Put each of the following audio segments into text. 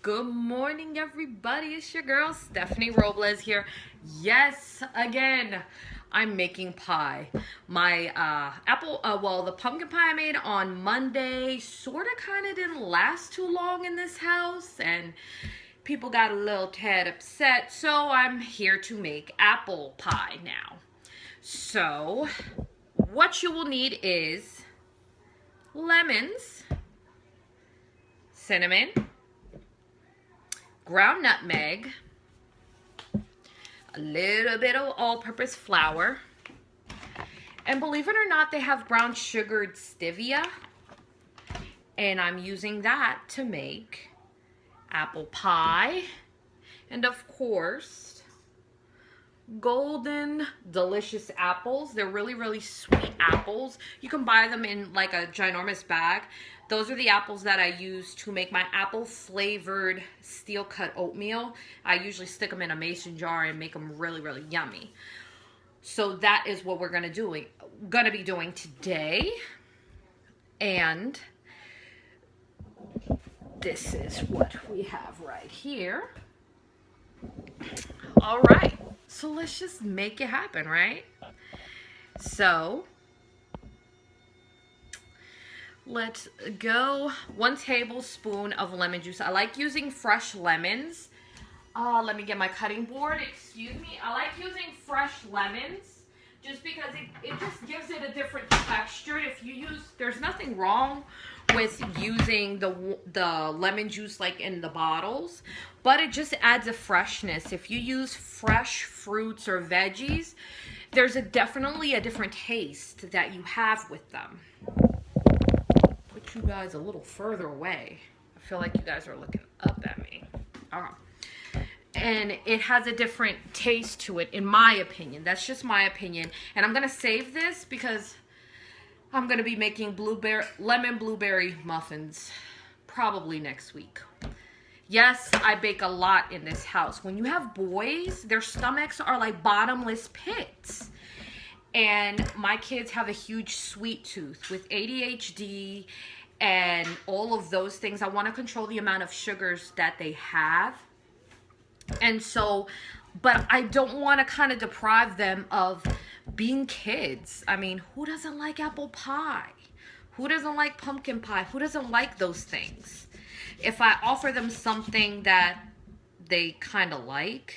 Good morning, everybody. It's your girl, Stephanie Robles here. Yes, again, I'm making pie. My the pumpkin pie I made on Monday sort of kind of didn't last too long in this house, and people got a little tad upset, so I'm here to make apple pie now. So, what you will need is lemons, cinnamon, ground nutmeg, a little bit of all-purpose flour, and believe it or not, they have brown sugared stevia, and I'm using that to make apple pie, and of course, golden delicious apples. They're really, really sweet apples. You can buy them in like a ginormous bag. Those are the apples that I use to make my apple flavored steel cut oatmeal. I usually stick them in a mason jar and make them really, really yummy. So that is what we're gonna be doing today. And this is what we have right here. All right, so let's just make it happen, right? So let's go. 1 tablespoon of lemon juice. I like using fresh lemons. Let me get my cutting board. Excuse me. I like using fresh lemons just because it just gives it a different texture. If you use, there's nothing wrong with using the lemon juice like in the bottles, but it just adds a freshness. If you use fresh fruits or veggies, there's definitely a different taste that you have with them. Put you guys a little further away. I feel like you guys are looking up at me. And it has a different taste to it, in my opinion. That's just my opinion. And I'm gonna save this because I'm gonna be making lemon blueberry muffins probably next week. Yes, I bake a lot in this house. When you have boys, their stomachs are like bottomless pits. And my kids have a huge sweet tooth with ADHD and all of those things. I want to control the amount of sugars that they have. And so, but I don't want to kind of deprive them of being kids. I mean, who doesn't like apple pie? Who doesn't like pumpkin pie? Who doesn't like those things? If I offer them something that they kind of like,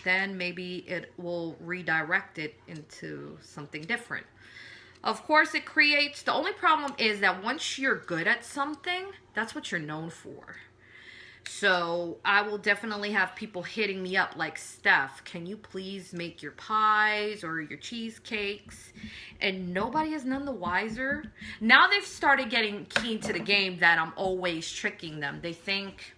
then maybe it will redirect it into something different. Of course, it creates, the only problem is that once you're good at something, that's what you're known for. So I will definitely have people hitting me up like, Steph, can you please make your pies or your cheesecakes? And nobody is none the wiser. Now they've started getting keen to the game that I'm always tricking them. They think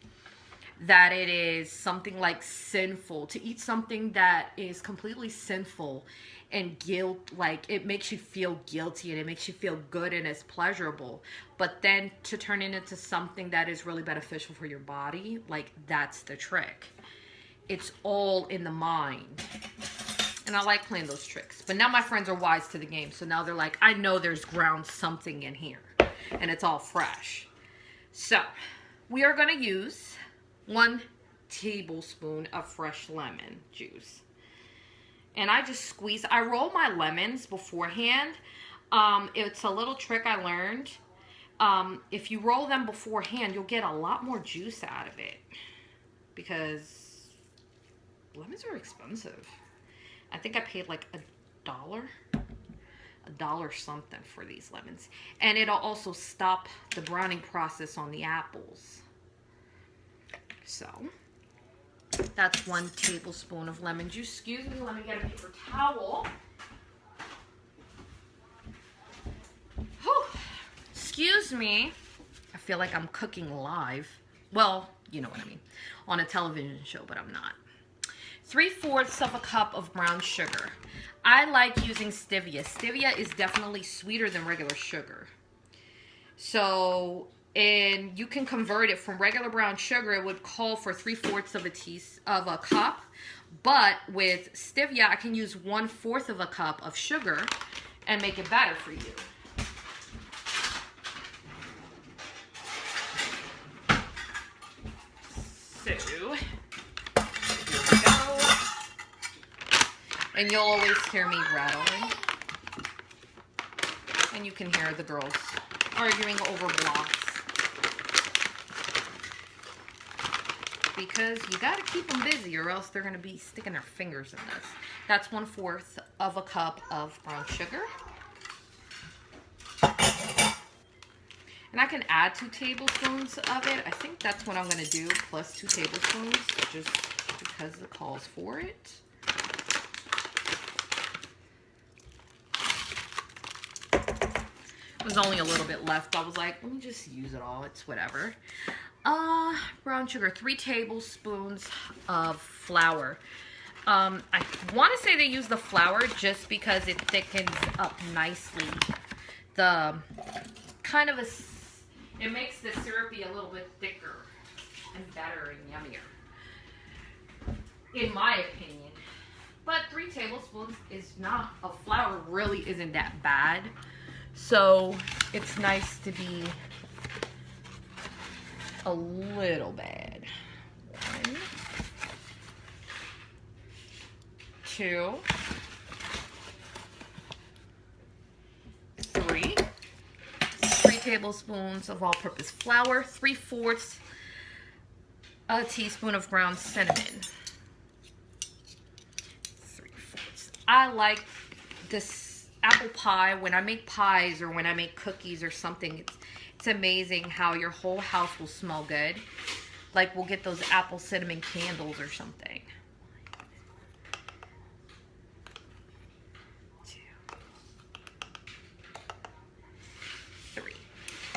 that it is something like sinful to eat something that is completely sinful, and guilt, like it makes you feel guilty and it makes you feel good and it's pleasurable, but then to turn it into something that is really beneficial for your body, like that's the trick. It's all in the mind, and I like playing those tricks. But now my friends are wise to the game, so now they're like, I know there's ground something in here and it's all fresh. So we are going to use 1 tablespoon of fresh lemon juice. And I just squeeze. I roll my lemons beforehand. It's a little trick I learned. If you roll them beforehand, you'll get a lot more juice out of it, because lemons are expensive. I think I paid like $1 something for these lemons. And it'll also stop the browning process on the apples. So that's 1 tablespoon of lemon juice. Excuse me, let me get a paper towel. Whew. Excuse me. I feel like I'm cooking live. Well, you know what I mean. On a television show, but I'm not. 3/4 of a cup of brown sugar. I like using stevia. Stevia is definitely sweeter than regular sugar. So, and you can convert it from regular brown sugar. It would call for 3/4 of a cup, but with stevia, I can use 1/4 of a cup of sugar and make it better for you. here we go. And you'll always hear me rattling. And you can hear the girls arguing over blocks. Because you gotta keep them busy or else they're gonna be sticking their fingers in this. That's 1/4 of a cup of brown sugar. And I can add 2 tablespoons of it. I think that's what I'm gonna do, plus 2 tablespoons, just because it calls for it. There's only a little bit left. I was like, let me just use it all. It's whatever. Brown sugar, 3 tablespoons of flour. I want to say they use the flour just because it thickens up nicely. The kind of it makes the syrupy a little bit thicker and better and yummier, in my opinion. But 3 tablespoons is not, of flour really isn't that bad. So it's nice to be a little bad. 1, 2, 3. 3 tablespoons of all-purpose flour. 3/4 a teaspoon of ground cinnamon. 3/4. I like this apple pie. When I make pies or when I make cookies or something, it's amazing how your whole house will smell good. Like we'll get those apple cinnamon candles or something. 2, 3.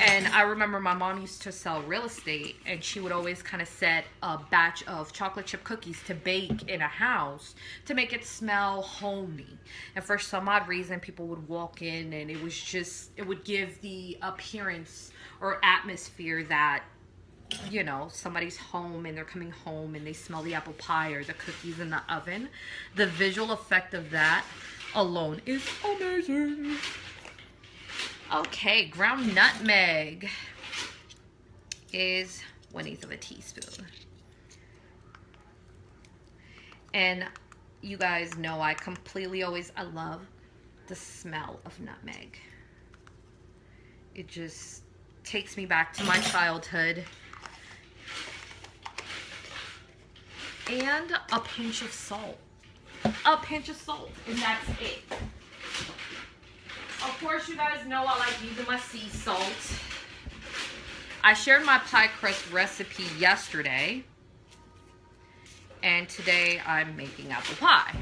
And I remember my mom used to sell real estate, and she would always kind of set a batch of chocolate chip cookies to bake in a house to make it smell homey. And for some odd reason, people would walk in and it would give the appearance or atmosphere that, you know, somebody's home and they're coming home and they smell the apple pie or the cookies in the oven. The visual effect of that alone is amazing. Okay, ground nutmeg is 1/8 of a teaspoon. And you guys know I love the smell of nutmeg. It just takes me back to my childhood. And a pinch of salt. A pinch of salt, and that's it. Of course, you guys know I like using my sea salt. I shared my pie crust recipe yesterday. And today I'm making apple pie.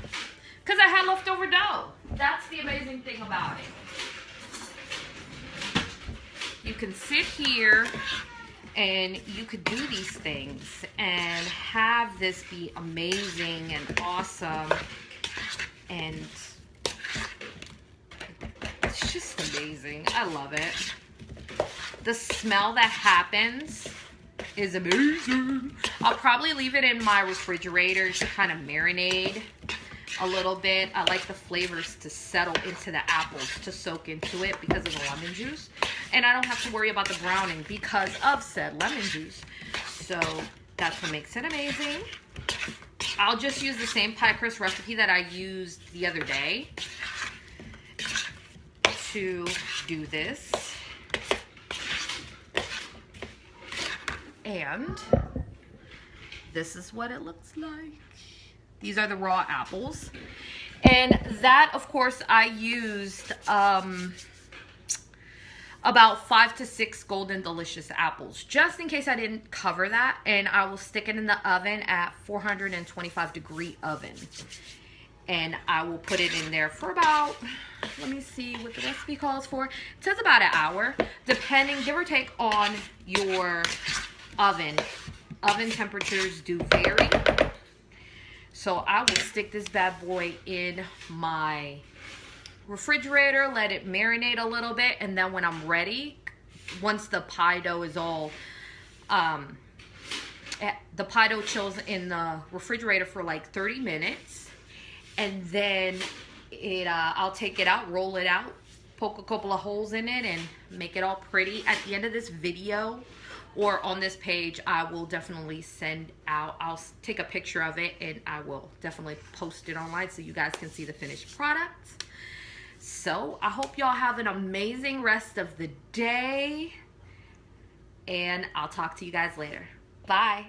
Because I had leftover dough. That's the amazing thing about it. You can sit here and you could do these things and have this be amazing and awesome. And it's just amazing. I love it. The smell that happens is amazing. I'll probably leave it in my refrigerator to kind of marinate a little bit. I like the flavors to settle into the apples, to soak into it because of the lemon juice. And I don't have to worry about the browning because of said lemon juice. So that's what makes it amazing. I'll just use the same pie crust recipe that I used the other day to do this. And this is what it looks like. These are the raw apples. And that, of course, I used about 5 to 6 Golden Delicious apples, just in case I didn't cover that. And I will stick it in the oven at 425-degree oven. And I will put it in there for about, let me see what the recipe calls for. It says about an hour, depending, give or take, on your oven. Oven temperatures do vary. So I will stick this bad boy in my refrigerator, let it marinate a little bit, and then when I'm ready, once the pie dough is all, the pie dough chills in the refrigerator for like 30 minutes, and then I'll take it out, roll it out, poke a couple of holes in it, and make it all pretty. At the end of this video, or on this page, I will definitely send out, I'll take a picture of it and I will definitely post it online so you guys can see the finished product. So I hope y'all have an amazing rest of the day, and I'll talk to you guys later. Bye.